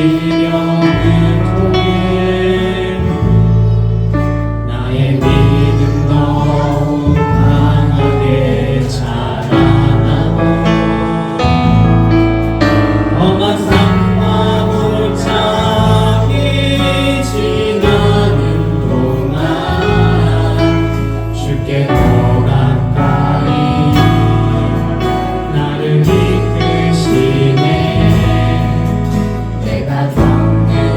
시련을 통해 나의 믿음 더욱 강하게 자라나고 험한 삶과 골짜기 지나는 동안 주께 더 가까이 나를 이끄시네. 내가 겪는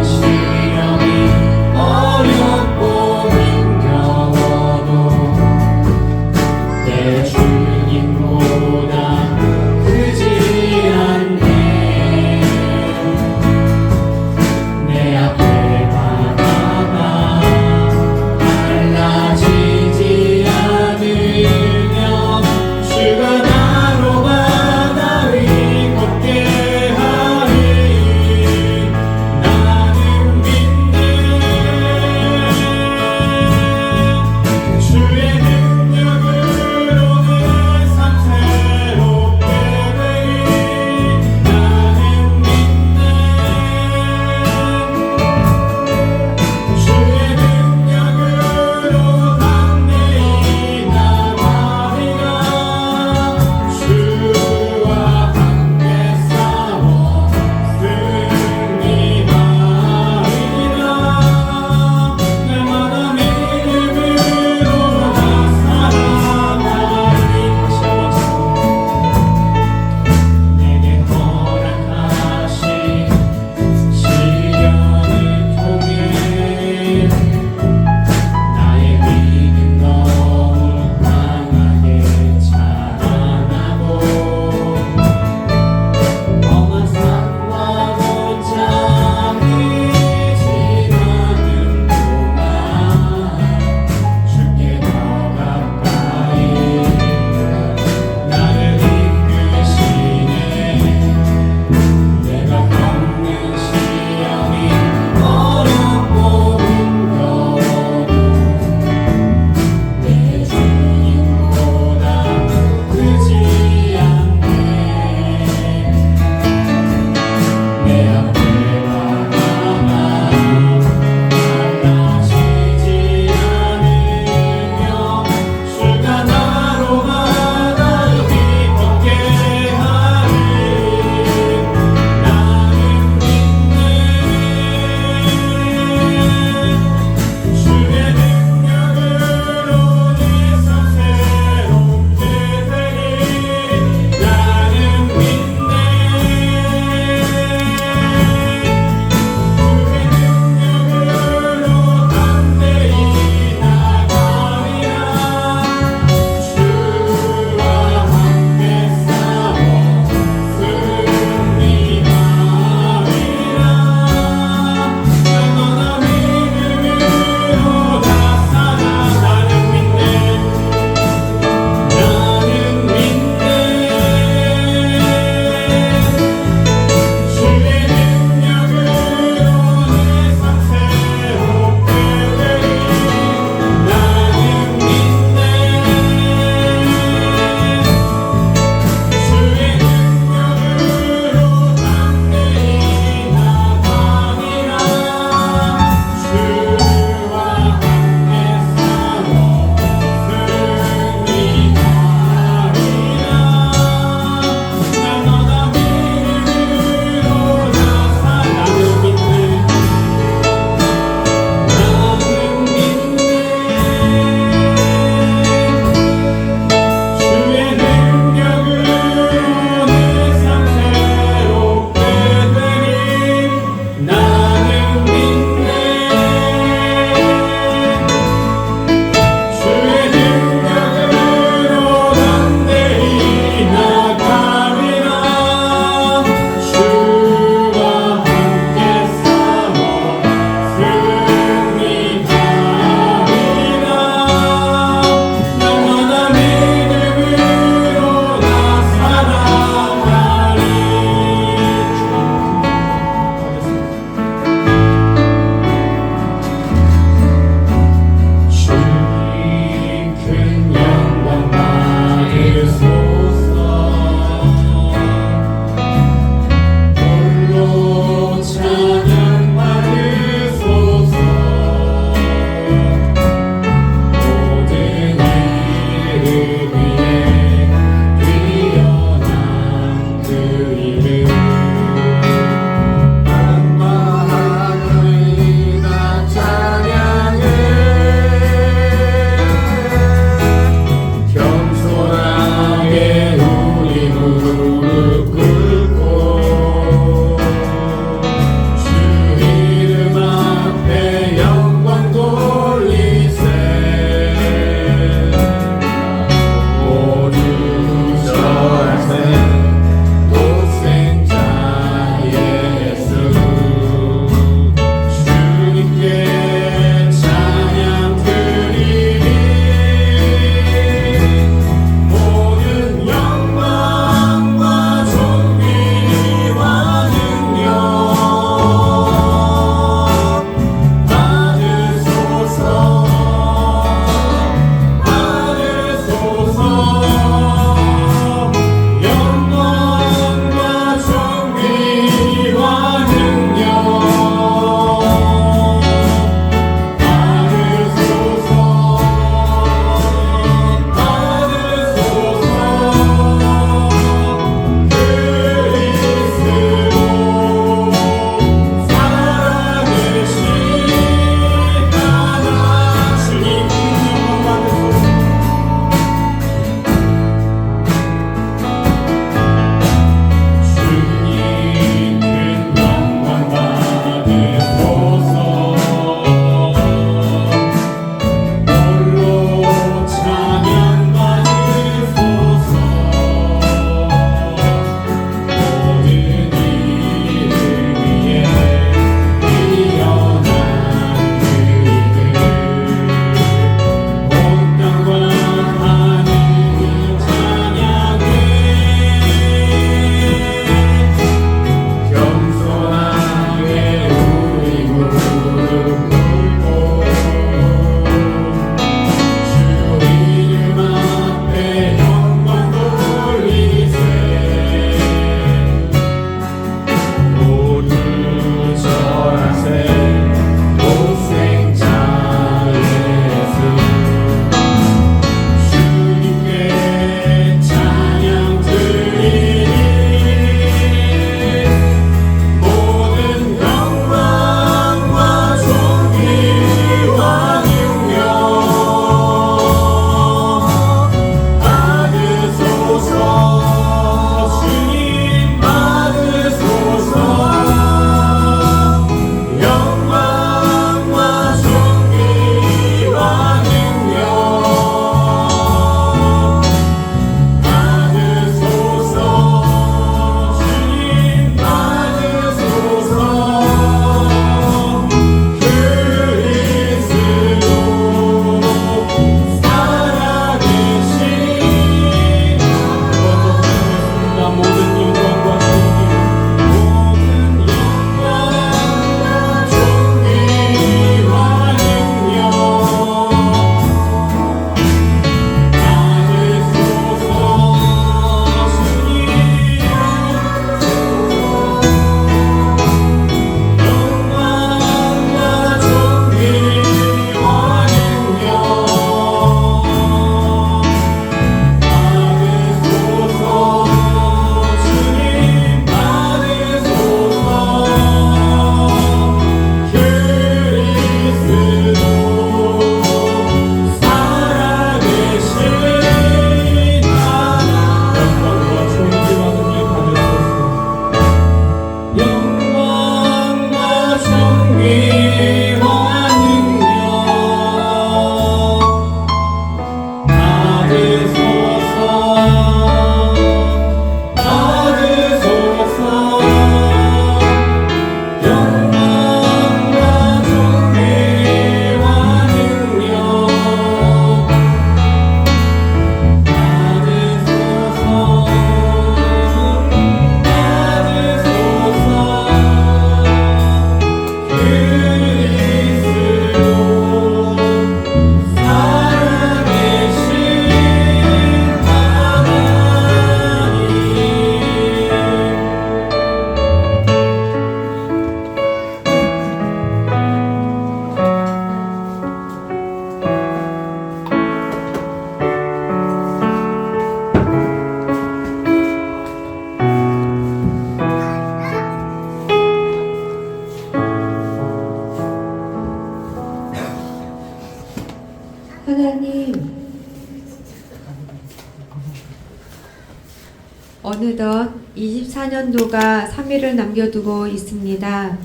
어느덧 24년도가 3일을 남겨두고 있습니다.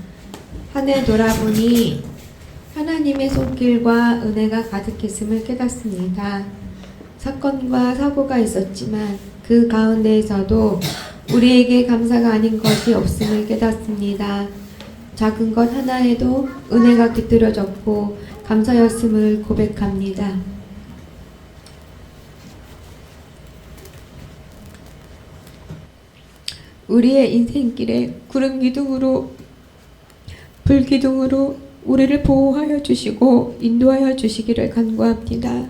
한 해 돌아보니 하나님의 손길과 은혜가 가득했음을 깨닫습니다. 사건과 사고가 있었지만 그 가운데에서도 우리에게 감사가 아닌 것이 없음을 깨닫습니다. 작은 것 하나에도 은혜가 깃들여졌고 감사였음을 고백합니다. 우리의 인생길에 구름 기둥으로 불 기둥으로 우리를 보호하여 주시고 인도하여 주시기를 간구합니다.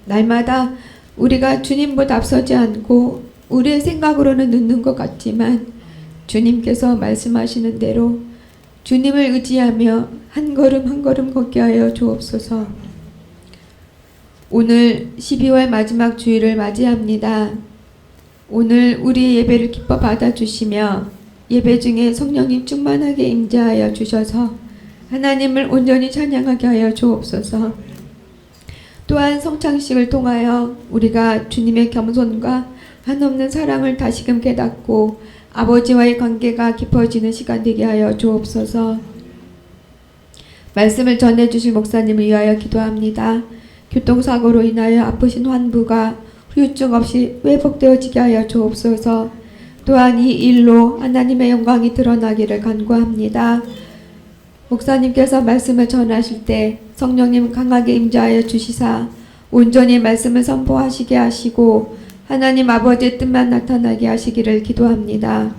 날마다 우리가 주님보다 앞서지 않고 우리의 생각으로는 늦는 것 같지만 주님께서 말씀하시는 대로 주님을 의지하며 한 걸음 한 걸음 걷게 하여 주옵소서. 오늘 12월 마지막 주일을 맞이합니다. 오늘 우리 예배를 기뻐 받아주시며 예배 중에 성령님 충만하게 임재하여 주셔서 하나님을 온전히 찬양하게 하여 주옵소서. 또한 성찬식을 통하여 우리가 주님의 겸손과 한없는 사랑을 다시금 깨닫고 아버지와의 관계가 깊어지는 시간 되게 하여 주옵소서. 말씀을 전해주실 목사님을 위하여 기도합니다. 교통사고로 인하여 아프신 환부가 후유증 없이 회복되어지게 하여 주옵소서. 또한 이 일로 하나님의 영광이 드러나기를 간구합니다. 목사님께서 말씀을 전하실 때 성령님 강하게 임재하여 주시사 온전히 말씀을 선포하시게 하시고 하나님 아버지의 뜻만 나타나게 하시기를 기도합니다.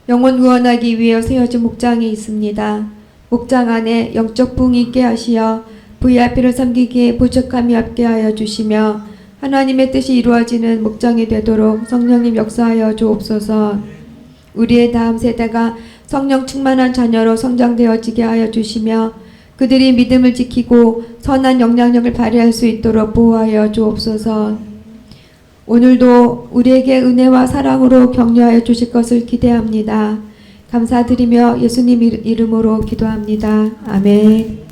영혼 구원하기 위해 세워진 목장이 있습니다. 목장 안에 영적 부흥이 있게 하시어 VIP를 섬기기에 부족함이 없게 하여 주시며 하나님의 뜻이 이루어지는 목장이 되도록 성령님 역사하여 주옵소서. 우리의 다음 세대가 성령 충만한 자녀로 성장되어지게 하여 주시며 그들이 믿음을 지키고 선한 영향력을 발휘할 수 있도록 보호하여 주옵소서. 오늘도 우리에게 은혜와 사랑으로 격려하여 주실 것을 기대합니다. 감사드리며 예수님 이름으로 기도합니다. 아멘.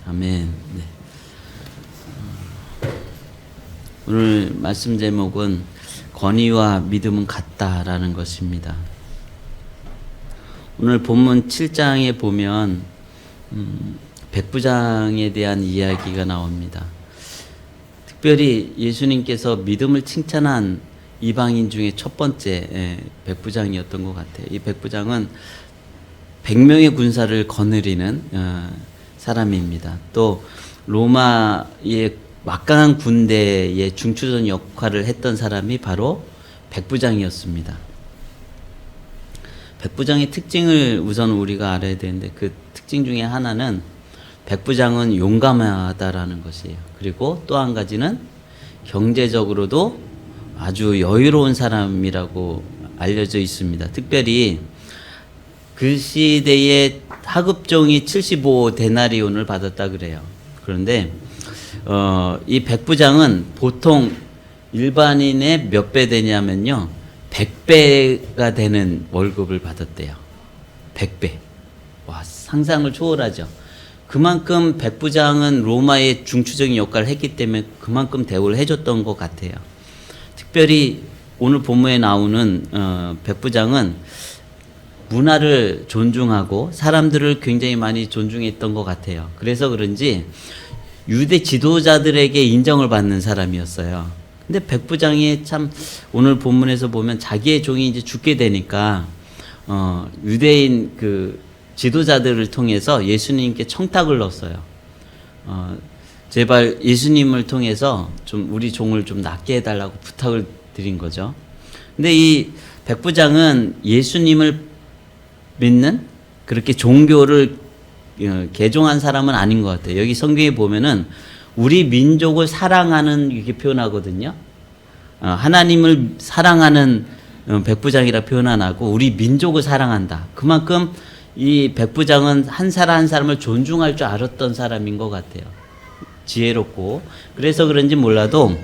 아멘. 네. 오늘 말씀 제목은 권위와 믿음은 같다라는 것입니다. 오늘 본문 7장에 보면 백부장에 대한 이야기가 나옵니다. 특별히 예수님께서 믿음을 칭찬한 이방인 중에 첫 번째 백부장이었던 것 같아요. 이 백부장은 100명의 군사를 거느리는 사람입니다. 또 로마의 막강한 군대의 중추전 역할을 했던 사람이 바로 백부장이었습니다. 백부장의 특징을 우선 우리가 알아야 되는데 그 특징 중에 하나는 백부장은 용감하다라는 것이에요. 그리고 또 한 가지는 경제적으로도 아주 여유로운 사람이라고 알려져 있습니다. 특별히 그 시대에 하급종이 75데나리온을 받았다 그래요. 그런데 이 백부장은 보통 일반인의 몇 배 되냐면요 100배가 되는 월급을 받았대요. 100배. 와, 상상을 초월하죠. 그만큼 백부장은 로마의 중추적인 역할을 했기 때문에 그만큼 대우를 해줬던 것 같아요. 특별히 오늘 본문에 나오는 백부장은 문화를 존중하고 사람들을 굉장히 많이 존중했던 것 같아요. 그래서 그런지 유대 지도자들에게 인정을 받는 사람이었어요. 근데 백부장이 참 오늘 본문에서 보면 자기의 종이 이제 죽게 되니까 유대인 그 지도자들을 통해서 예수님께 청탁을 넣었어요. 제발 예수님을 통해서 좀 우리 종을 좀 낫게 해달라고 부탁을 드린 거죠. 근데 이 백부장은 예수님을 믿는 그렇게 종교를 개종한 사람은 아닌 것 같아요. 여기 성경에 보면은 우리 민족을 사랑하는 이렇게 표현하거든요. 하나님을 사랑하는 백부장이라 표현 안 하고 우리 민족을 사랑한다. 그만큼 이 백부장은 한 사람 한 사람을 존중할 줄 알았던 사람인 것 같아요. 지혜롭고. 그래서 그런지 몰라도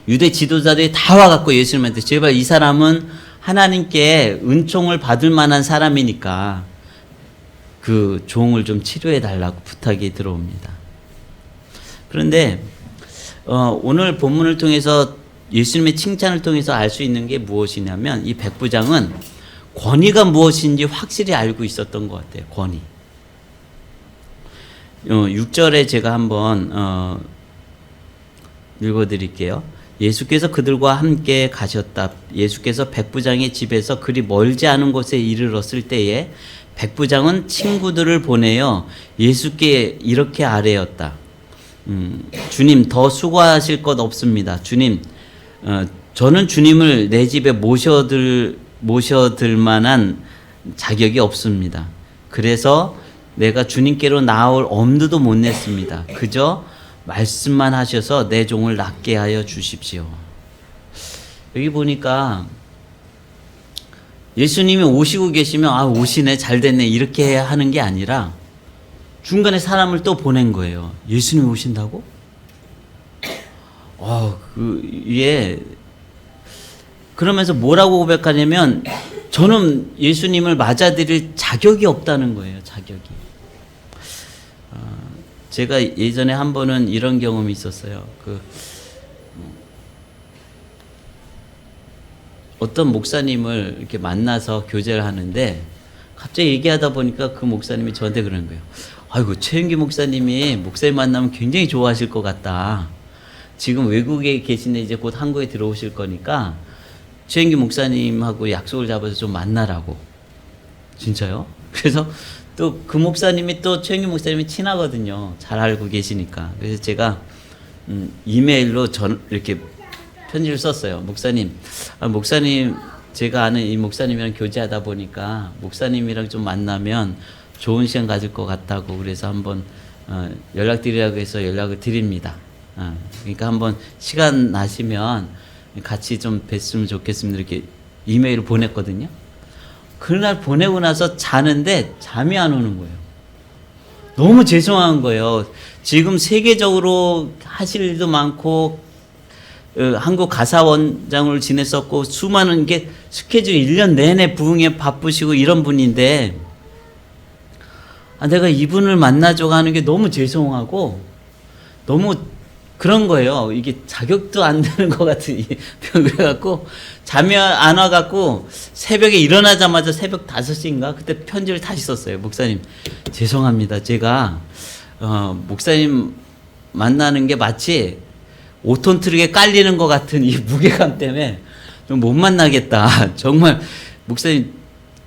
유대 지도자들이 다 와갖고 예수님한테 제발 이 사람은 하나님께 은총을 받을 만한 사람이니까 그 종을 좀 치료해 달라고 부탁이 들어옵니다. 그런데 오늘 본문을 통해서 예수님의 칭찬을 통해서 알 수 있는 게 무엇이냐면 이 백부장은 권위가 무엇인지 확실히 알고 있었던 것 같아요. 권위. 6절에 제가 한번 읽어드릴게요. 예수께서 그들과 함께 가셨다. 예수께서 백부장의 집에서 그리 멀지 않은 곳에 이르렀을 때에 백부장은 친구들을 보내어 예수께 이렇게 아뢰었다. 주님, 더 수고하실 것 없습니다. 주님, 저는 주님을 내 집에 모셔들 만한 자격이 없습니다. 그래서 내가 주님께로 나올 엄두도 못 냈습니다. 그저 말씀만 하셔서 내 종을 낫게 하여 주십시오. 여기 보니까 예수님이 오시고 계시면 오시네, 잘 됐네 이렇게 하는 게 아니라 중간에 사람을 또 보낸 거예요. 예수님이 오신다고? 그러면서 뭐라고 고백하냐면 저는 예수님을 맞아들일 자격이 없다는 거예요. 자격이. 제가 예전에 한 번은 이런 경험이 있었어요. 어떤 목사님을 이렇게 만나서 교제를 하는데 갑자기 얘기하다 보니까 그 목사님이 저한테 그러는 거예요. 아이고, 최윤기 목사님이 목사님 만나면 굉장히 좋아하실 것 같다. 지금 외국에 계신데 이제 곧 한국에 들어오실 거니까 최윤기 목사님하고 약속을 잡아서 좀 만나라고. 진짜요? 그래서 또 그 목사님이 또 최윤기 목사님이 친하거든요. 잘 알고 계시니까. 그래서 제가 이메일로 이렇게 편지를 썼어요. 목사님, 제가 아는 이 목사님이랑 교제하다 보니까 목사님이랑 좀 만나면 좋은 시간 가질 것 같다고 그래서 한번 연락드리라고 해서 연락을 드립니다. 그러니까 한번 시간 나시면 같이 좀 뵀으면 좋겠습니다. 이렇게 이메일을 보냈거든요. 그날 보내고 나서 자는데 잠이 안 오는 거예요. 너무 죄송한 거예요. 지금 세계적으로 하실 일도 많고 한국 가사원장을 지냈었고 수많은 게 스케줄 1년 내내 부흥에 바쁘시고 이런 분인데 내가 이분을 만나자고 하는 게 너무 죄송하고 너무 그런 거예요. 이게 자격도 안 되는 것 같은 그래갖고 잠이 안 와갖고 새벽에 일어나자마자 새벽 5시인가 그때 편지를 다시 썼어요. 목사님, 죄송합니다. 제가 목사님 만나는 게 마치 5톤 트럭에 깔리는 것 같은 이 무게감 때문에 좀 못 만나겠다. 정말 목사님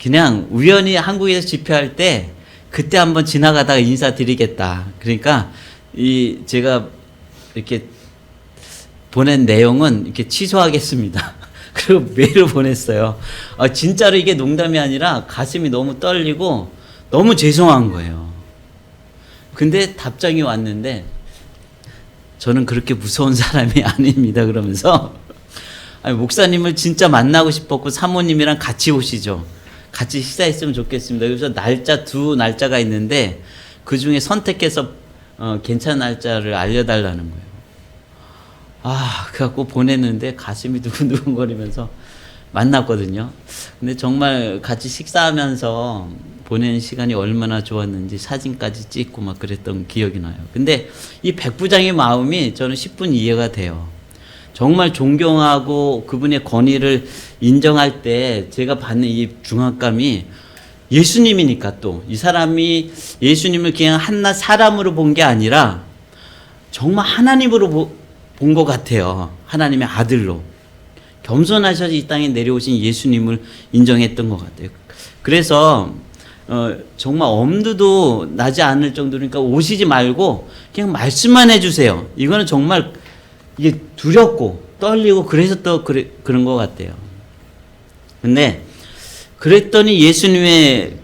그냥 우연히 한국에서 집회할 때 그때 한번 지나가다가 인사드리겠다. 그러니까 제가 이렇게 보낸 내용은 이렇게 취소하겠습니다. 그리고 메일을 보냈어요. 진짜로 이게 농담이 아니라 가슴이 너무 떨리고 너무 죄송한 거예요. 근데 답장이 왔는데 저는 그렇게 무서운 사람이 아닙니다. 그러면서 목사님을 진짜 만나고 싶었고 사모님이랑 같이 오시죠. 같이 식사했으면 좋겠습니다. 그래서 두 날짜가 있는데 그 중에 선택해서 괜찮은 날짜를 알려달라는 거예요. 그래갖고 보냈는데 가슴이 두근두근거리면서 만났거든요. 근데 정말 같이 식사하면서 보내는 시간이 얼마나 좋았는지 사진까지 찍고 막 그랬던 기억이 나요. 근데 이 백부장의 마음이 저는 10분 이해가 돼요. 정말 존경하고 그분의 권위를 인정할 때 제가 받는 이 중압감이 예수님이니까 또 이 사람이 예수님을 그냥 한낱 사람으로 본 게 아니라 정말 하나님으로 본 것 같아요. 하나님의 아들로 겸손하셔서 이 땅에 내려오신 예수님을 인정했던 것 같아요. 그래서 정말 엄두도 나지 않을 정도니까 오시지 말고 그냥 말씀만 해주세요. 이거는 정말 이게 두렵고 떨리고 그래서 또 그런 것 같아요. 근데 그랬더니 예수님의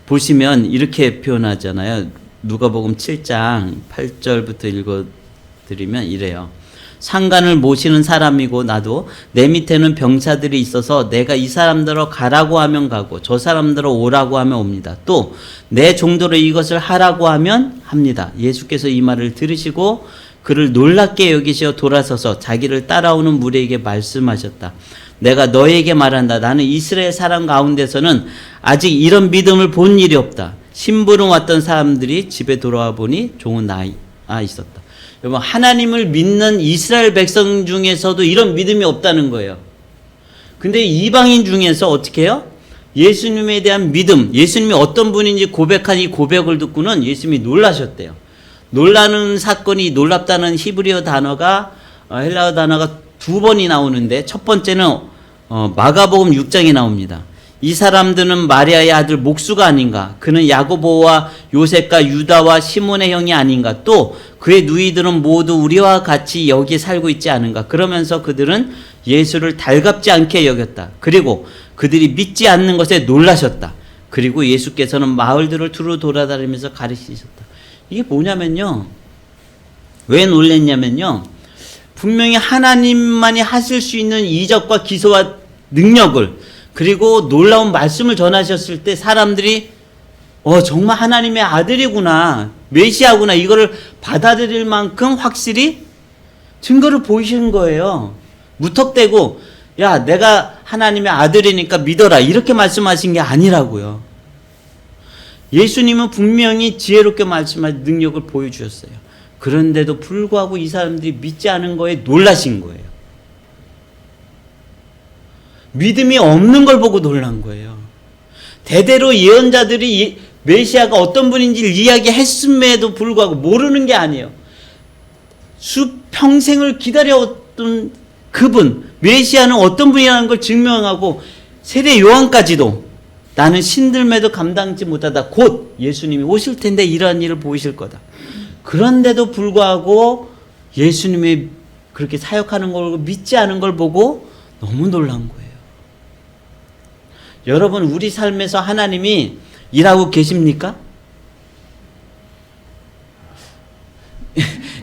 보시면 이렇게 표현하잖아요. 누가복음 7장 8절부터 읽어드리면 이래요. 상관을 모시는 사람이고 나도 내 밑에는 병사들이 있어서 내가 이 사람들로 가라고 하면 가고 저 사람들로 오라고 하면 옵니다. 또 내 종도로 이것을 하라고 하면 합니다. 예수께서 이 말을 들으시고 그를 놀랍게 여기시어 돌아서서 자기를 따라오는 무리에게 말씀하셨다. 내가 너에게 말한다. 나는 이스라엘 사람 가운데서는 아직 이런 믿음을 본 일이 없다. 심부름 왔던 사람들이 집에 돌아와 보니 종은 나아 있었다. 여러분, 하나님을 믿는 이스라엘 백성 중에서도 이런 믿음이 없다는 거예요. 근데 이방인 중에서 어떻게 해요? 예수님에 대한 믿음, 예수님이 어떤 분인지 고백한 이 고백을 듣고는 예수님이 놀라셨대요. 놀라는 사건이, 놀랍다는 히브리어 단어가, 헬라어 단어가 두 번이 나오는데, 첫 번째는 마가복음 6장에 나옵니다. 이 사람들은 마리아의 아들 목수가 아닌가? 그는 야고보와 요셉과 유다와 시몬의 형이 아닌가? 또 그의 누이들은 모두 우리와 같이 여기 살고 있지 않은가? 그러면서 그들은 예수를 달갑지 않게 여겼다. 그리고 그들이 믿지 않는 것에 놀라셨다. 그리고 예수께서는 마을들을 두루 돌아다니면서 가르치셨다. 이게 뭐냐면요, 왜 놀랬냐면요, 분명히 하나님만이 하실 수 있는 이적과 기소와 능력을, 그리고 놀라운 말씀을 전하셨을 때 사람들이 정말 하나님의 아들이구나, 메시아구나, 이거를 받아들일 만큼 확실히 증거를 보이신 거예요. 무턱대고 야, 내가 하나님의 아들이니까 믿어라, 이렇게 말씀하신 게 아니라고요. 예수님은 분명히 지혜롭게 말씀하신 능력을 보여주셨어요. 그런데도 불구하고 이 사람들이 믿지 않은 거에 놀라신 거예요. 믿음이 없는 걸 보고 놀란 거예요. 대대로 예언자들이 메시아가 어떤 분인지를 이야기했음에도 불구하고 모르는 게 아니에요. 수평생을 기다려왔던 그분, 메시아는 어떤 분이라는 걸 증명하고, 세례 요한까지도 나는 신들매도 감당치 못하다, 곧 예수님이 오실 텐데 이러한 일을 보이실 거다. 그런데도 불구하고 예수님이 그렇게 사역하는 걸 믿지 않은 걸 보고 너무 놀란 거예요. 여러분, 우리 삶에서 하나님이 일하고 계십니까?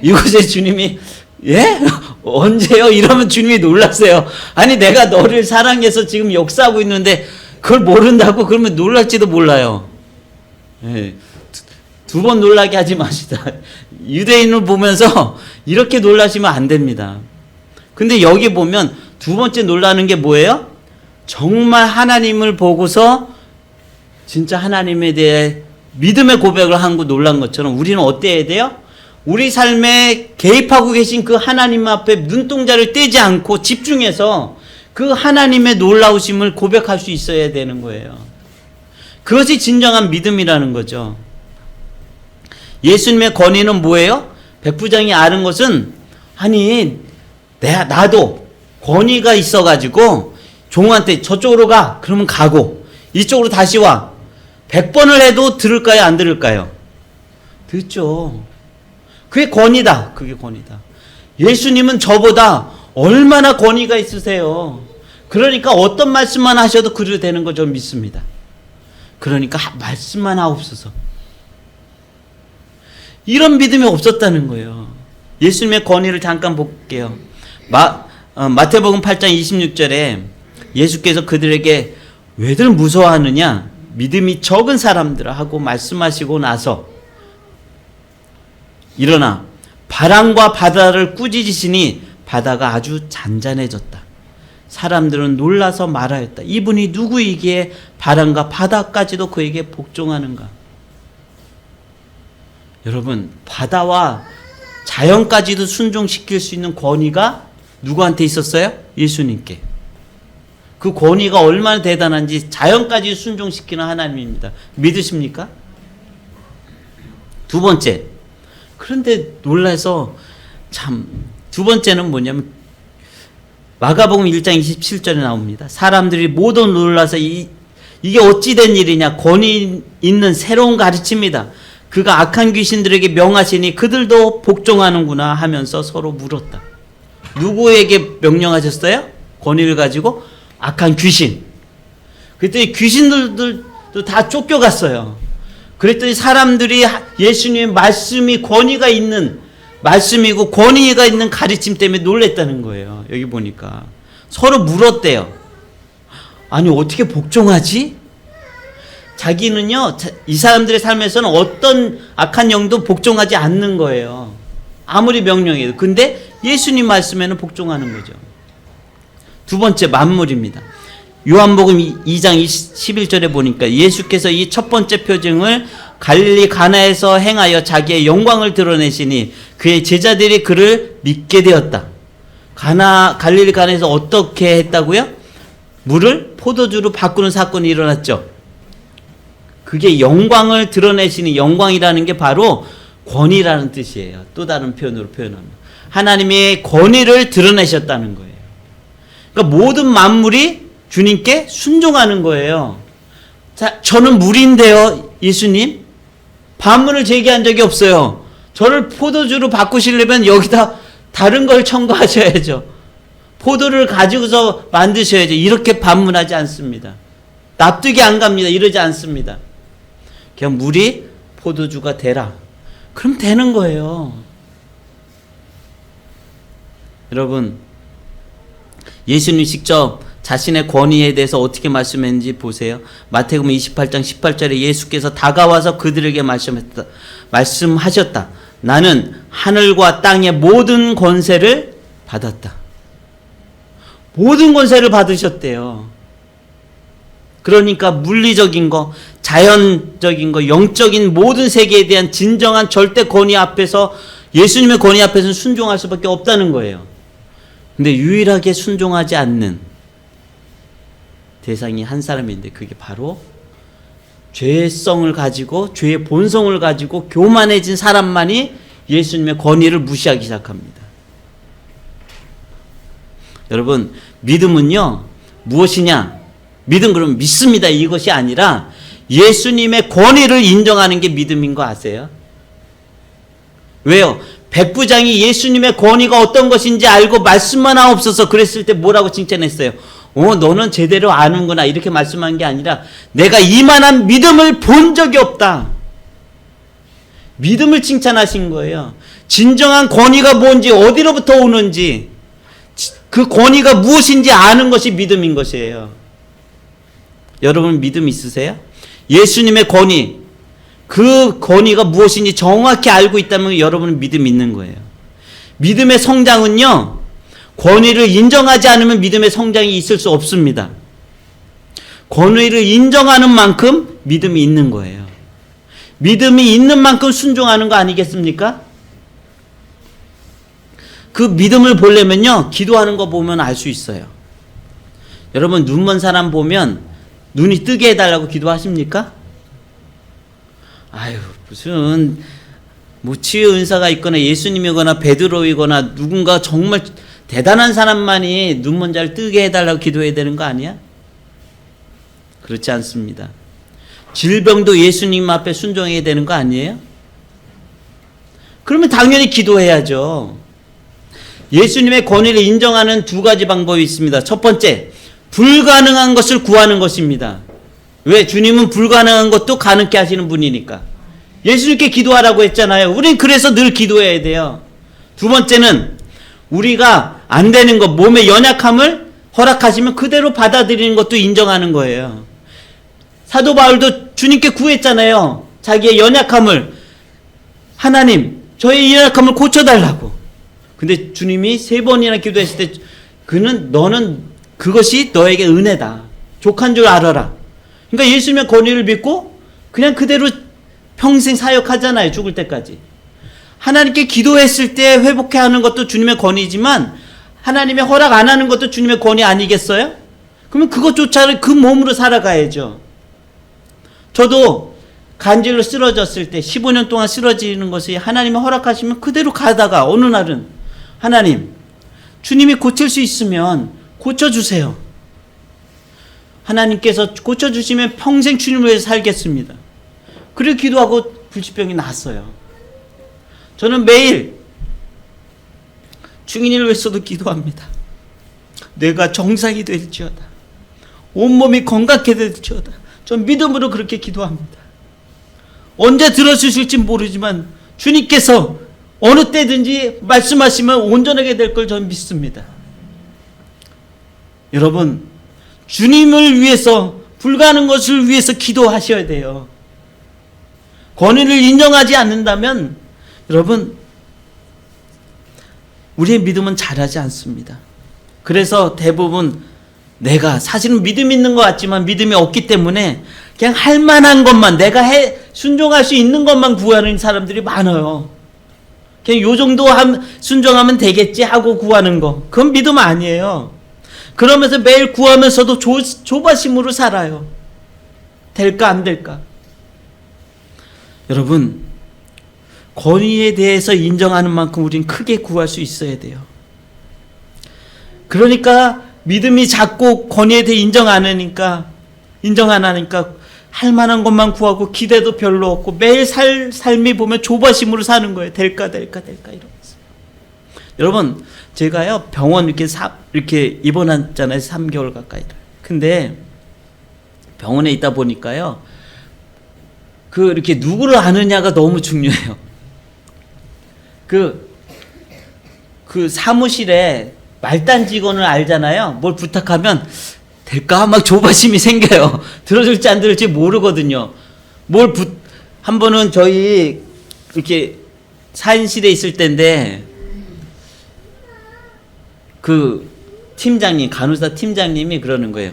이곳에 주님이 언제요? 이러면 주님이 놀랐어요. 아니, 내가 너를 사랑해서 지금 역사하고 있는데 그걸 모른다고? 그러면 놀랄지도 몰라요. 두 번 놀라게 하지 마시다. 유대인을 보면서 이렇게 놀라시면 안 됩니다. 근데 여기 보면 두 번째 놀라는 게 뭐예요? 정말 하나님을 보고서 진짜 하나님에 대해 믿음의 고백을 한 거 놀란 것처럼 우리는 어때야 돼요? 우리 삶에 개입하고 계신 그 하나님 앞에 눈동자를 떼지 않고 집중해서 그 하나님의 놀라우심을 고백할 수 있어야 되는 거예요. 그것이 진정한 믿음이라는 거죠. 예수님의 권위는 뭐예요? 백부장이 아는 것은, 아니, 나도 권위가 있어가지고 종한테 저쪽으로 가, 그러면 가고, 이쪽으로 다시 와. 100번을 해도 들을까요, 안 들을까요? 듣죠. 그게 권위다. 그게 권위다. 예수님은 저보다 얼마나 권위가 있으세요. 그러니까 어떤 말씀만 하셔도 그래도 되는 거 좀 믿습니다. 그러니까 말씀만 하옵소서. 이런 믿음이 없었다는 거예요. 예수님의 권위를 잠깐 볼게요. 마태복음 8장 26절에 예수께서 그들에게 왜들 무서워하느냐, 믿음이 적은 사람들아 하고 말씀하시고 나서, 일어나 바람과 바다를 꾸짖으시니 바다가 아주 잔잔해졌다. 사람들은 놀라서 말하였다. 이분이 누구이기에 바람과 바다까지도 그에게 복종하는가? 여러분, 바다와 자연까지도 순종시킬 수 있는 권위가 누구한테 있었어요? 예수님께. 그 권위가 얼마나 대단한지 자연까지 순종시키는 하나님입니다. 믿으십니까? 두 번째, 그런데 놀라서 두 번째는 뭐냐면 마가복음 1장 27절에 나옵니다. 사람들이 모두 놀라서 이게 어찌 된 일이냐, 권위 있는 새로운 가르침이다. 그가 악한 귀신들에게 명하시니 그들도 복종하는구나 하면서 서로 물었다. 누구에게 명령하셨어요? 권위를 가지고? 악한 귀신. 그랬더니 귀신들도 다 쫓겨갔어요. 그랬더니 사람들이 예수님의 말씀이 권위가 있는 말씀이고 권위가 있는 가르침 때문에 놀랬다는 거예요. 여기 보니까 서로 물었대요. 아니, 어떻게 복종하지? 자기는요, 이 사람들의 삶에서는 어떤 악한 영도 복종하지 않는 거예요. 아무리 명령해도. 근데 예수님 말씀에는 복종하는 거죠. 두 번째 만물입니다. 요한복음 2장 11절에 보니까 예수께서 이 첫 번째 표징을 갈릴리 가나에서 행하여 자기의 영광을 드러내시니 그의 제자들이 그를 믿게 되었다. 갈릴리 가나에서 어떻게 했다고요? 물을 포도주로 바꾸는 사건이 일어났죠. 그게 영광을 드러내시는, 영광이라는 게 바로 권위라는 뜻이에요. 또 다른 표현으로 표현하면 하나님의 권위를 드러내셨다는 거예요. 그러니까 모든 만물이 주님께 순종하는 거예요. 자, 저는 물인데요, 예수님. 반문을 제기한 적이 없어요. 저를 포도주로 바꾸시려면 여기다 다른 걸 첨가하셔야죠. 포도를 가지고서 만드셔야죠. 이렇게 반문하지 않습니다. 납득이 안 갑니다. 이러지 않습니다. 그냥 물이 포도주가 되라. 그럼 되는 거예요. 여러분, 예수님 직접 자신의 권위에 대해서 어떻게 말씀했는지 보세요. 마태복음 28장 18절에 예수께서 다가와서 그들에게 말씀하셨다. 나는 하늘과 땅의 모든 권세를 받았다. 모든 권세를 받으셨대요. 그러니까 물리적인 거, 자연적인 거, 영적인 모든 세계에 대한 진정한 절대 권위 앞에서, 예수님의 권위 앞에서는 순종할 수밖에 없다는 거예요. 근데 유일하게 순종하지 않는 대상이 한 사람인데 그게 바로 죄성을 가지고, 죄의 본성을 가지고 교만해진 사람만이 예수님의 권위를 무시하기 시작합니다. 여러분, 믿음은요, 무엇이냐? 믿음 그러면 믿습니다, 이것이 아니라 예수님의 권위를 인정하는 게 믿음인 거 아세요? 왜요? 백부장이 예수님의 권위가 어떤 것인지 알고 말씀만 하옵소서 그랬을 때 뭐라고 칭찬했어요? 너는 제대로 아는구나, 이렇게 말씀한 게 아니라 내가 이만한 믿음을 본 적이 없다. 믿음을 칭찬하신 거예요. 진정한 권위가 뭔지, 어디로부터 오는지, 그 권위가 무엇인지 아는 것이 믿음인 것이에요. 여러분 믿음 있으세요? 예수님의 권위, 그 권위가 무엇인지 정확히 알고 있다면 여러분은 믿음 있는 거예요. 믿음의 성장은요, 권위를 인정하지 않으면 믿음의 성장이 있을 수 없습니다. 권위를 인정하는 만큼 믿음이 있는 거예요. 믿음이 있는 만큼 순종하는 거 아니겠습니까? 그 믿음을 보려면요, 기도하는 거 보면 알 수 있어요. 여러분, 눈먼 사람 보면 눈이 뜨게 해달라고 기도하십니까? 아유, 무슨 뭐 치유 은사가 있거나 예수님이거나 베드로이거나 누군가 정말 대단한 사람만이 눈먼 자를 뜨게 해달라고 기도해야 되는 거 아니야? 그렇지 않습니다. 질병도 예수님 앞에 순종해야 되는 거 아니에요? 그러면 당연히 기도해야죠. 예수님의 권위를 인정하는 두 가지 방법이 있습니다. 첫 번째, 불가능한 것을 구하는 것입니다. 왜? 주님은 불가능한 것도 가능케 하시는 분이니까. 예수님께 기도하라고 했잖아요. 우린 그래서 늘 기도해야 돼요. 두 번째는 우리가 안 되는 것, 몸의 연약함을 허락하시면 그대로 받아들이는 것도 인정하는 거예요. 사도 바울도 주님께 구했잖아요. 자기의 연약함을, 하나님, 저의 연약함을 고쳐달라고. 근데 주님이 3번이나 기도했을 때 너는 그것이 너에게 은혜다. 족한 줄 알아라. 그러니까 예수님의 권위를 믿고 그냥 그대로 평생 사역하잖아요. 죽을 때까지. 하나님께 기도했을 때 회복해 하는 것도 주님의 권위지만 하나님의 허락 안 하는 것도 주님의 권위 아니겠어요? 그러면 그것조차를 그 몸으로 살아가야죠. 저도 간질로 쓰러졌을 때 15년 동안 쓰러지는 것이 하나님이 허락하시면 그대로 가다가 어느 날은 하나님, 주님이 고칠 수 있으면 고쳐주세요. 하나님께서 고쳐주시면 평생 주님을 위해서 살겠습니다. 그렇게 기도하고 불치병이 났어요. 저는 매일 증인을 위해서도 기도합니다. 내가 정상이 될지어다. 온몸이 건강하게 될지어다. 전 믿음으로 그렇게 기도합니다. 언제 들어주실지 모르지만 주님께서 어느 때든지 말씀하시면 온전하게 될 걸 저는 믿습니다. 여러분, 주님을 위해서, 불가능한 것을 위해서 기도하셔야 돼요. 권위를 인정하지 않는다면 여러분, 우리의 믿음은 자라지 않습니다. 그래서 대부분 내가 사실은 믿음 있는 것 같지만 믿음이 없기 때문에 그냥 할 만한 것만 내가 순종할 수 있는 것만 구하는 사람들이 많아요. 그냥 요 정도 순종하면 되겠지 하고 구하는 거. 그건 믿음 아니에요. 그러면서 매일 구하면서도 조바심으로 살아요. 될까 안 될까? 여러분, 권위에 대해서 인정하는 만큼 우린 크게 구할 수 있어야 돼요. 그러니까 믿음이 작고 권위에 대해 인정 안 하니까 할 만한 것만 구하고 기대도 별로 없고 매일 삶이 보면 조바심으로 사는 거예요. 될까 이러면서. 여러분, 제가요 병원 이렇게 입원했잖아요. 3개월 가까이. 근데 병원에 있다 보니까요 이렇게 누구를 아느냐가 너무 중요해요. 그 사무실에 말단 직원을 알잖아요. 뭘 부탁하면 될까? 막 조바심이 생겨요. 들어줄지 안 들을지 모르거든요. 한 번은 저희 이렇게 사인실에 있을 때인데 그 팀장님, 간호사 팀장님이 그러는 거예요.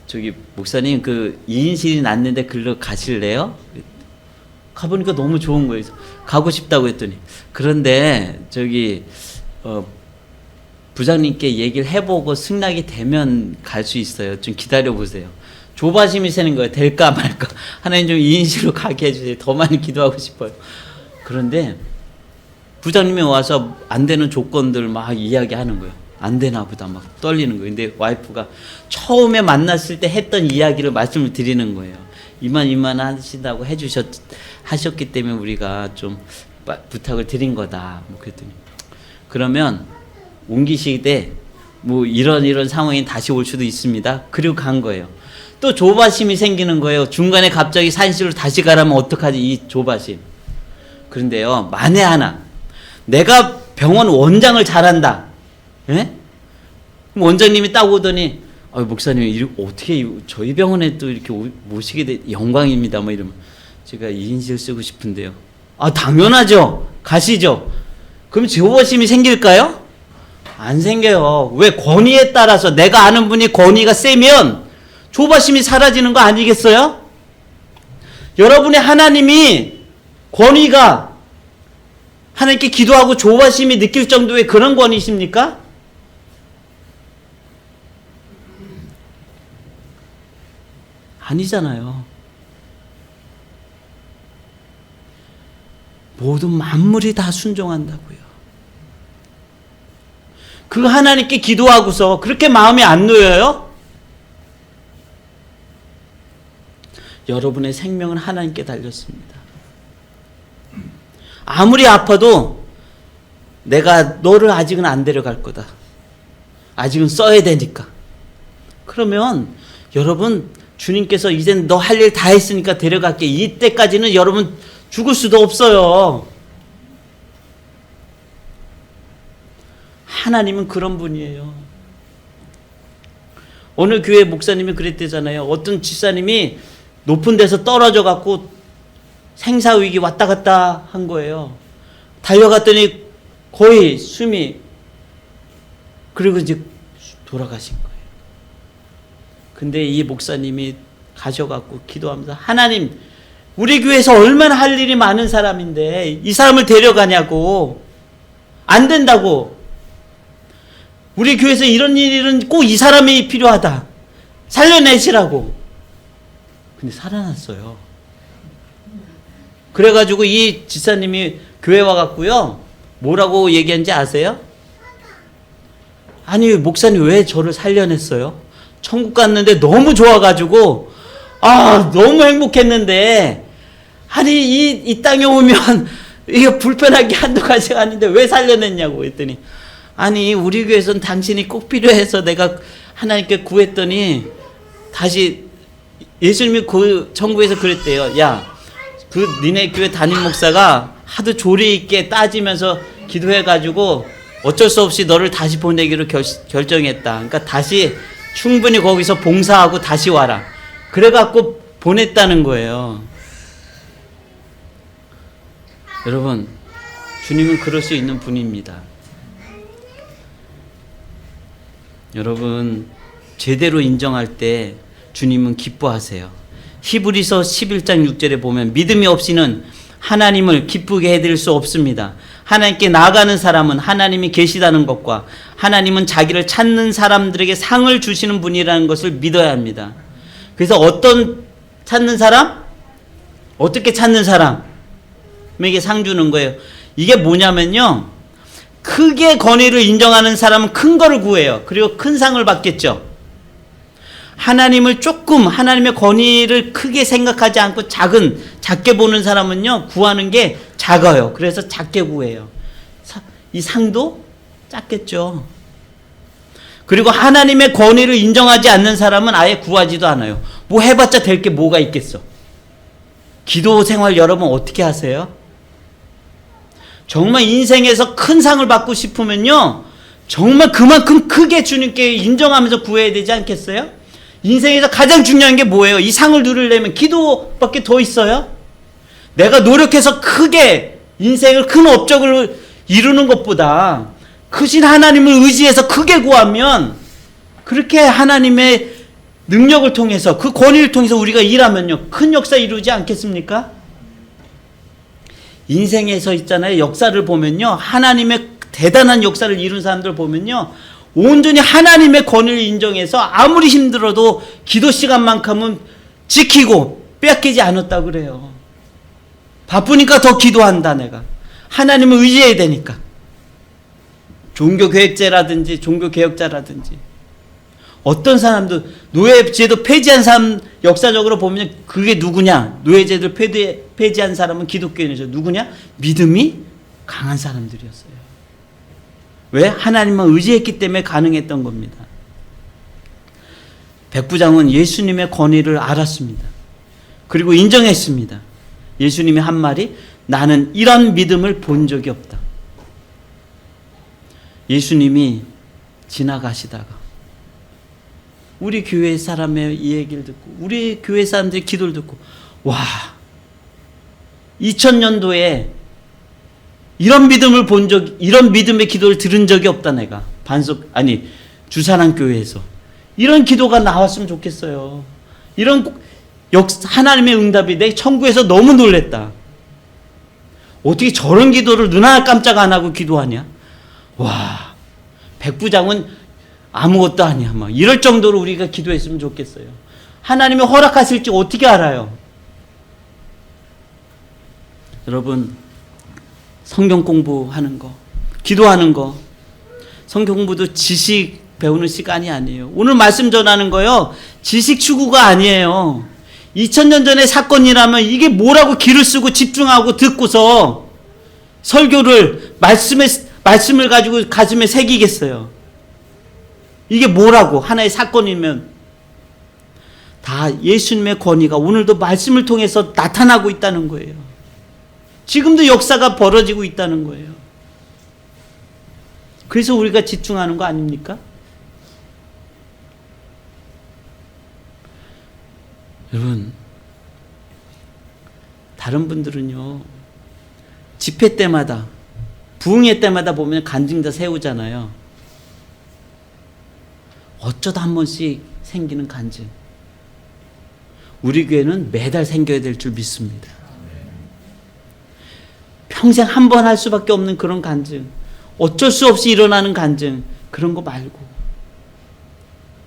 저기 목사님 2인실이 났는데 글로 가실래요? 가보니까 너무 좋은 거예요. 가고 싶다고 했더니 그런데 저기 부장님께 얘기를 해보고 승낙이 되면 갈 수 있어요. 좀 기다려보세요. 조바심이 새는 거예요. 될까 말까. 하나님 좀 2인실로 가게 해주세요. 더 많이 기도하고 싶어요. 그런데 부장님이 와서 안 되는 조건들 막 이야기하는 거예요. 안 되나 보다 막 떨리는 거예요. 근데 와이프가 처음에 만났을 때 했던 이야기를 말씀을 드리는 거예요. 이만 하신다고 하셨기 때문에 우리가 좀 부탁을 드린 거다. 뭐 그랬더니 그러면 옮기시되 이런 상황이 다시 올 수도 있습니다. 그리고 간 거예요. 또 조바심이 생기는 거예요. 중간에 갑자기 사인실로 다시 가라면 어떡하지, 이 조바심. 그런데요, 만에 하나 내가 병원 원장을 잘한다. 예? 그럼 원장님이 딱 오더니 목사님 어떻게 저희 병원에 또 이렇게 모시게 돼 영광입니다. 뭐 이러면 제가 2인실 쓰고 싶은데요. 당연하죠. 가시죠. 그럼 조바심이 생길까요? 안 생겨요. 왜? 권위에 따라서 내가 아는 분이 권위가 세면 조바심이 사라지는 거 아니겠어요? 여러분의 하나님이 권위가 하나님께 기도하고 조바심이 느낄 정도의 그런 권위십니까? 아니잖아요. 모든 만물이 다 순종한다고요. 그 하나님께 기도하고서 그렇게 마음이 안 놓여요? 여러분의 생명은 하나님께 달렸습니다. 아무리 아파도 내가 너를 아직은 안 데려갈 거다. 아직은 써야 되니까. 그러면 여러분, 주님께서 이젠 너 할 일 다 했으니까 데려갈게. 이때까지는 여러분 죽을 수도 없어요. 하나님은 그런 분이에요. 오늘 교회 목사님이 그랬대잖아요. 어떤 집사님이 높은 데서 떨어져 갖고 생사위기 왔다 갔다 한 거예요. 달려갔더니 거의 숨이, 그리고 이제 돌아가신 거예요. 근데 이 목사님이 가셔갖고 기도하면서, 하나님, 우리 교회에서 얼마나 할 일이 많은 사람인데 이 사람을 데려가냐고. 안 된다고. 우리 교회에서 이런 일은 꼭 이 사람이 필요하다. 살려내시라고. 근데 살아났어요. 그래가지고 이 집사님이 교회 와갖고요, 뭐라고 얘기한지 아세요? 아니, 목사님 왜 저를 살려냈어요? 천국 갔는데 너무 좋아가지고 너무 행복했는데, 아니 이 땅에 오면 이게 불편하게 한두 가지가 아닌데 왜 살려냈냐고 했더니, 아니 우리 교회에서는 당신이 꼭 필요해서 내가 하나님께 구했더니, 다시 예수님이 그 천국에서 그랬대요. 야, 그 니네 교회 담임 목사가 하도 조리 있게 따지면서 기도해가지고 어쩔 수 없이 너를 다시 보내기로 결정했다. 그러니까 다시 충분히 거기서 봉사하고 다시 와라. 그래갖고 보냈다는 거예요. 여러분, 주님은 그럴 수 있는 분입니다. 여러분, 제대로 인정할 때 주님은 기뻐하세요. 히브리서 11장 6절에 보면 믿음이 없이는 하나님을 기쁘게 해드릴 수 없습니다. 하나님께 나아가는 사람은 하나님이 계시다는 것과 하나님은 자기를 찾는 사람들에게 상을 주시는 분이라는 것을 믿어야 합니다. 그래서 어떤 찾는 사람? 어떻게 찾는 사람에게 상 주는 거예요. 이게 뭐냐면요, 크게 권위를 인정하는 사람은 큰 거를 구해요. 그리고 큰 상을 받겠죠. 하나님을 조금, 하나님의 권위를 크게 생각하지 않고 작게 보는 사람은요, 구하는 게 작아요. 그래서 작게 구해요. 이 상도 작겠죠. 그리고 하나님의 권위를 인정하지 않는 사람은 아예 구하지도 않아요. 뭐 해봤자 될 게 뭐가 있겠어. 기도 생활 여러분 어떻게 하세요? 정말 인생에서 큰 상을 받고 싶으면요, 정말 그만큼 크게 주님께 인정하면서 구해야 되지 않겠어요? 인생에서 가장 중요한 게 뭐예요? 이 상을 누리려면 기도밖에 더 있어요? 내가 노력해서 크게 인생을 큰 업적을 이루는 것보다 크신 하나님을 의지해서 크게 구하면, 그렇게 하나님의 능력을 통해서, 그 권위를 통해서 우리가 일하면요, 큰 역사 이루지 않겠습니까? 인생에서 있잖아요, 역사를 보면요, 하나님의 대단한 역사를 이룬 사람들 보면요, 온전히 하나님의 권위를 인정해서 아무리 힘들어도 기도 시간만큼은 지키고 빼앗기지 않았다고 그래요. 바쁘니까 더 기도한다, 내가. 하나님을 의지해야 되니까. 종교계획자라든지 종교개혁자라든지 어떤 사람도, 노예제도 폐지한 사람 역사적으로 보면 그게 누구냐? 노예제도를 폐지한 사람은 기독교인이죠. 누구냐? 믿음이 강한 사람들이었어요. 왜? 하나님만 의지했기 때문에 가능했던 겁니다. 백부장은 예수님의 권위를 알았습니다. 그리고 인정했습니다. 예수님이 한 말이, 나는 이런 믿음을 본 적이 없다. 예수님이 지나가시다가 우리 교회 사람의 이 얘기를 듣고, 우리 교회 사람들의 기도를 듣고, 와, 2000년도에 이런 믿음을 본 적, 이런 믿음의 기도를 들은 적이 없다, 내가. 주산한 교회에서. 이런 기도가 나왔으면 좋겠어요. 이런 하나님의 응답이 내 천국에서 너무 놀랬다. 어떻게 저런 기도를 눈 하나 깜짝 안 하고 기도하냐? 와, 백부장은 아무것도 아니야. 막 이럴 정도로 우리가 기도했으면 좋겠어요. 하나님이 허락하실지 어떻게 알아요? 여러분, 성경 공부하는 거, 기도하는 거, 성경 공부도 지식 배우는 시간이 아니에요. 오늘 말씀 전하는 거요, 지식 추구가 아니에요. 2000년 전의 사건이라면 이게 뭐라고 기를 쓰고 집중하고 듣고서 설교를, 말씀을 가지고 가슴에 새기겠어요. 이게 뭐라고, 하나의 사건이면. 다 예수님의 권위가 오늘도 말씀을 통해서 나타나고 있다는 거예요. 지금도 역사가 벌어지고 있다는 거예요. 그래서 우리가 집중하는 거 아닙니까? 여러분, 다른 분들은요, 집회 때마다, 부흥회 때마다 보면 간증자 세우잖아요. 어쩌다 한 번씩 생기는 간증. 우리 교회는 매달 생겨야 될 줄 믿습니다. 평생 한 번 할 수밖에 없는 그런 간증, 어쩔 수 없이 일어나는 간증, 그런 거 말고,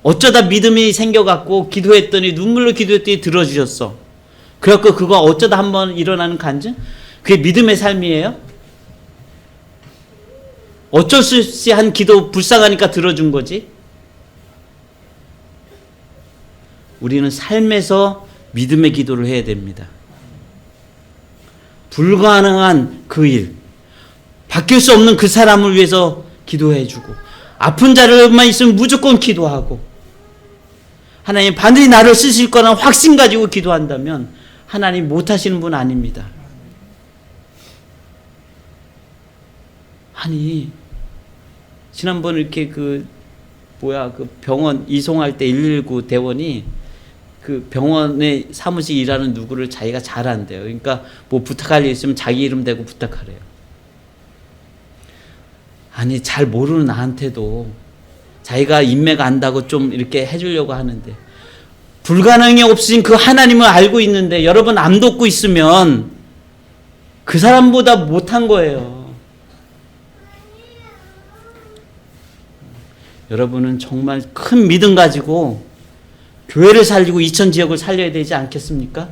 어쩌다 믿음이 생겨갖고 기도했더니, 눈물로 기도했더니 들어주셨어. 그래갖고 그거 어쩌다 한 번 일어나는 간증? 그게 믿음의 삶이에요? 어쩔 수 없이 한 기도 불쌍하니까 들어준 거지? 우리는 삶에서 믿음의 기도를 해야 됩니다. 불가능한 그 일, 바뀔 수 없는 그 사람을 위해서 기도해주고, 아픈 자들만 있으면 무조건 기도하고, 하나님 반드시 나를 쓰실 거라는 확신 가지고 기도한다면 하나님 못하시는 분 아닙니다. 아니, 지난번 이렇게 그 병원 이송할 때 119 대원이 그 병원에 사무실 일하는 누구를 자기가 잘 안대요. 그러니까 뭐 부탁할 일 있으면 자기 이름 대고 부탁하래요. 아니, 잘 모르는 나한테도 자기가 인맥 안다고 좀 이렇게 해주려고 하는데 불가능이 없으신 그 하나님을 알고 있는데 여러분 안 돕고 있으면 그 사람보다 못한 거예요. 여러분은 정말 큰 믿음 가지고 교회를 살리고 이천 지역을 살려야 되지 않겠습니까?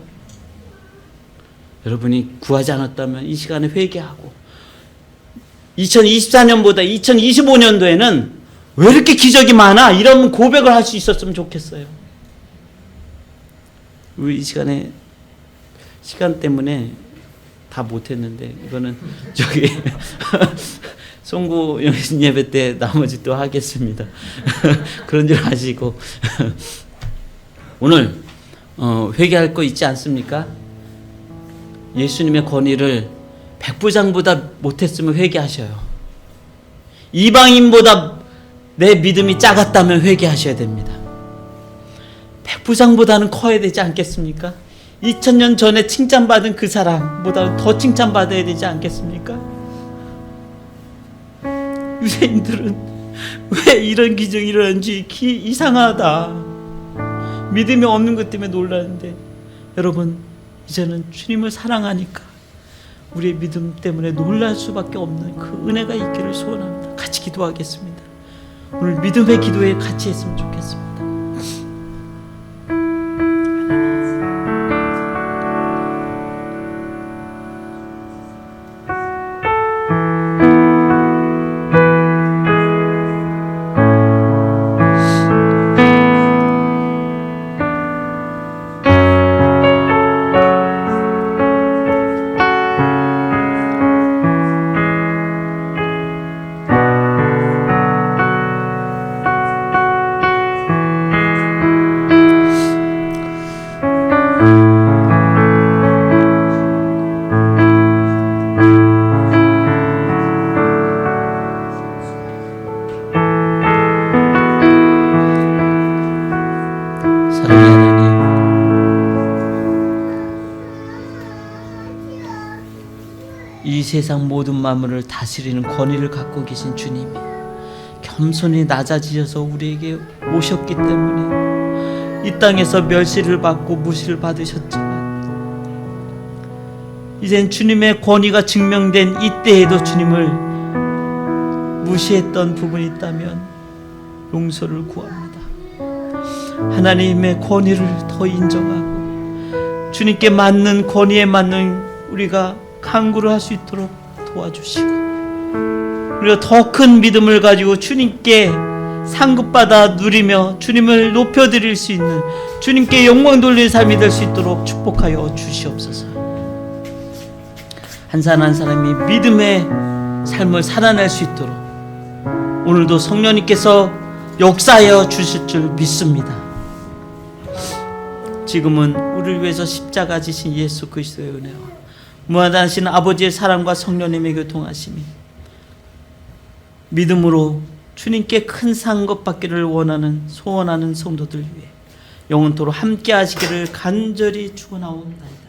여러분이 구하지 않았다면 이 시간에 회개하고 2024년보다 2025년도에는 왜 이렇게 기적이 많아? 이런 고백을 할 수 있었으면 좋겠어요. 우리 이 시간에 시간 때문에 다 못했는데 이거는 저기 송구 예배 때 나머지 또 하겠습니다. 그런 줄 아시고 오늘 회개할 거 있지 않습니까? 예수님의 권위를 백부장보다 못했으면 회개하셔요. 이방인보다 내 믿음이 작았다면 회개하셔야 됩니다. 백부장보다는 커야 되지 않겠습니까? 2000년 전에 칭찬받은 그 사람보다 더 칭찬받아야 되지 않겠습니까? 유대인들은 왜 이런 기적이 일어난지 이상하다. 믿음이 없는 것 때문에 놀라는데 여러분 이제는 주님을 사랑하니까 우리의 믿음 때문에 놀랄 수밖에 없는 그 은혜가 있기를 소원합니다. 같이 기도하겠습니다. 오늘 믿음의 기도에 같이 했으면 좋겠습니다. 이 세상 모든 만물을 다스리는 권위를 갖고 계신 주님이 겸손히 낮아지셔서 우리에게 오셨기 때문에 이 땅에서 멸시를 받고 무시를 받으셨지만 이젠 주님의 권위가 증명된 이때에도 주님을 무시했던 부분이 있다면 용서를 구합니다. 하나님의 권위를 더 인정하고 주님께 맞는 권위에 맞는 우리가 강구를 할 수 있도록 도와주시고 우리가 더 큰 믿음을 가지고 주님께 상급받아 누리며 주님을 높여드릴 수 있는 주님께 영광 돌리는 삶이 될 수 있도록 축복하여 주시옵소서. 한 사람 한 사람이 믿음의 삶을 살아낼 수 있도록 오늘도 성령님께서 역사하여 주실 줄 믿습니다. 지금은 우리를 위해서 십자가 지신 예수 그리스도의 은혜와 무한하신 아버지의 사랑과 성령님의 교통하심이 믿음으로 주님께 큰 상급 받기를 원하는 소원하는 성도들 위해 영원토록 함께 하시기를 간절히 축원하옵나이다.